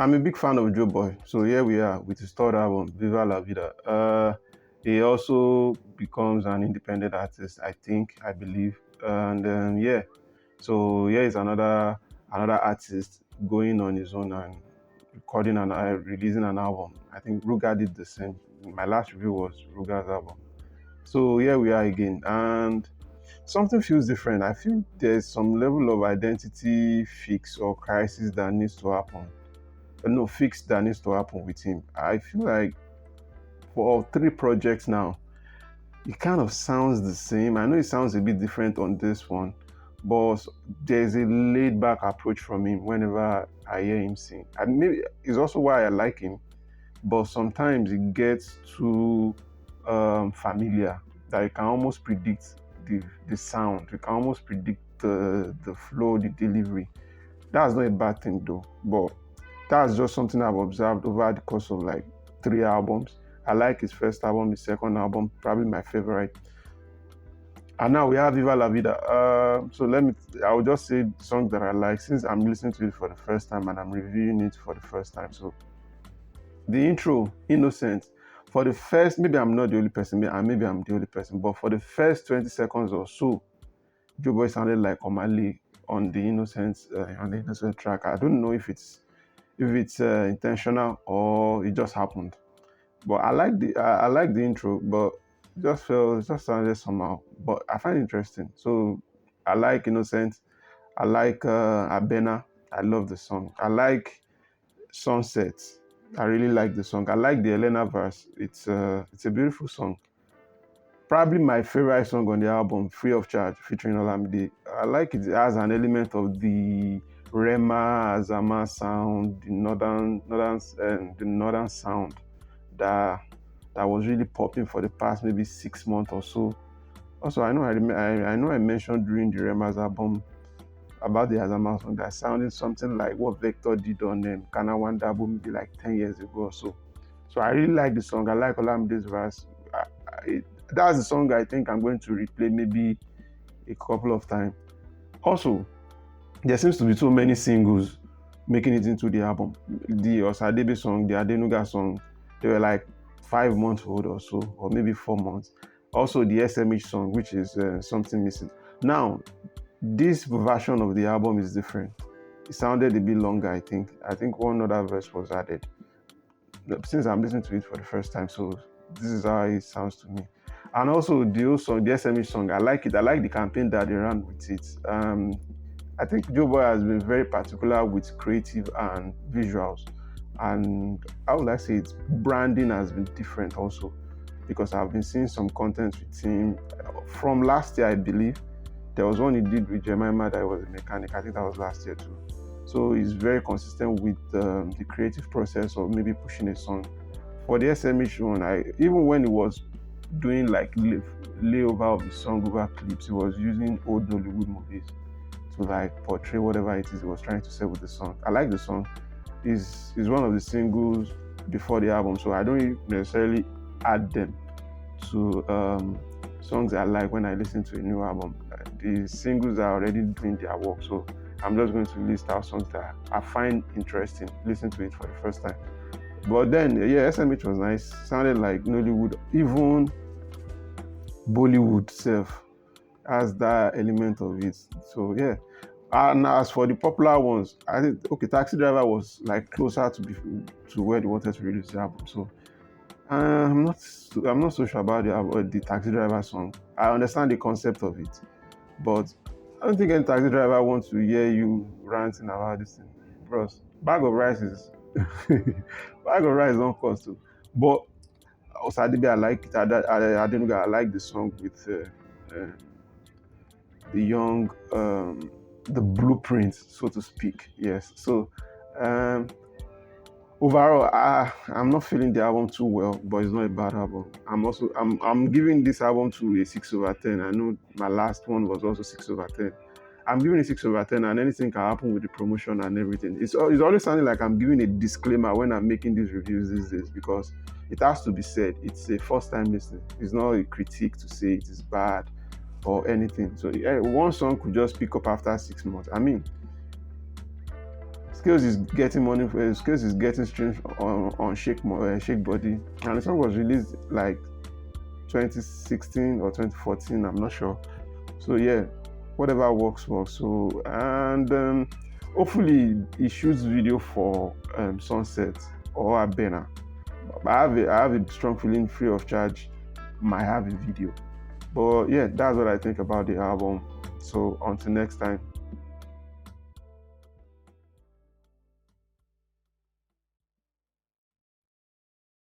I'm a big fan of Joeboy. So here we are with his third album, Viva Lavida. He also becomes an independent artist, I believe. And yeah, so here is another artist going on his own and recording and releasing an album. I think Ruga did the same. My last review was Ruga's album. So here we are again, and something feels different. I feel there's some level of identity fix or crisis that needs to happen. No, fix that needs to happen with him. I feel like for all three projects now, it kind of sounds the same. I know it sounds a bit different on this one, but there's a laid back approach from him whenever I hear him sing. And maybe it's also why I like him, but sometimes it gets too familiar that you can almost predict the sound, you can almost predict the flow, the delivery. That's not a bad thing though, but that's just something I've observed over the course of like three albums. I like his first album, his second album, probably my favorite. And now we have Viva La Vida. So I'll just say songs that I like since I'm listening to it for the first time and I'm reviewing it for the first time. So the intro, Innocent, for the first, maybe I'm not the only person, and maybe I'm the only person, but for the first 20 seconds or so, Joeboy sounded like Omali on the Innocent track. I don't know if it's intentional or it just happened. But I like the intro, but it just sounded somehow. But I find it interesting. So I like Innocent. I like Abena. I love the song. I like Sunset. I really like the song. I like the Elena verse. It's a beautiful song. Probably my favorite song on the album, Free of Charge, featuring Olamide. I like it. It has an element of the Rema Azama sound, the northern sound that that was really popping for the past maybe 6 months or so. Also, I know I mentioned during the Rema's album about the Azama song that sounded something like what Vector did on Kana Wandabo maybe like 10 years ago or so. So I really like the song. I like Olamide's verse. That's the song I think I'm going to replay maybe a couple of times. Also, there seems to be so many singles making it into the album. The Osadebe song, the Adenuga song, they were like 5 months old or so, or maybe 4 months. Also, the SMH song, which is something missing. Now, this version of the album is different. It sounded a bit longer, I think. I think one other verse was added. Since I'm listening to it for the first time, so this is how it sounds to me. And also the old song, the SMH song, I like it. I like the campaign that they ran with it. I think Joeboy has been very particular with creative and visuals. And how would I say it? Branding has been different also because I've been seeing some content with him from last year, I believe. There was one he did with Jemima that was a mechanic. I think that was last year too. So he's very consistent with the creative process of maybe pushing a song. For the SMH one, even when he was doing like layover of the song over clips, he was using old Nollywood movies to like portray whatever it is he was trying to say with the song. I like the song. It's one of the singles before the album, so I don't necessarily add them to songs I like when I listen to a new album. The singles are already doing their work, so I'm just going to list out songs that I find interesting, listen to it for the first time. But then, yeah, SMH was nice. Sounded like Nollywood, even Bollywood self has that element of it. So yeah. And as for the popular ones, I think Taxi Driver was like closer to where they wanted to release the album. So I'm not so sure about the Taxi Driver song. I understand the concept of it, but I don't think any taxi driver wants to hear you ranting about this thing. Bros, bag of rice is bag of rice don't cost too. But Osadibe, I like it. I like the song with uh, the young, the blueprint, so to speak. Yes. So um, overall, I'm not feeling the album too well, but it's not a bad album. I'm giving this album to a 6/10. I know my last one was also 6/10. I'm giving it 6/10, and anything can happen with the promotion and everything. It's always sounding like I'm giving a disclaimer when I'm making these reviews these days because it has to be said. It's a first time listening. It's not a critique to say it is bad or anything. So yeah, one song could just pick up after 6 months. I mean, Skills is getting money. Skills is getting streams on Shake Body, and the song was released like 2016 or 2014. I'm not sure. So yeah, whatever works. So and hopefully he shoots video for Sunset or Abena. I have a strong feeling Free of Charge might have a video. But yeah, that's what I think about the album. So until next time.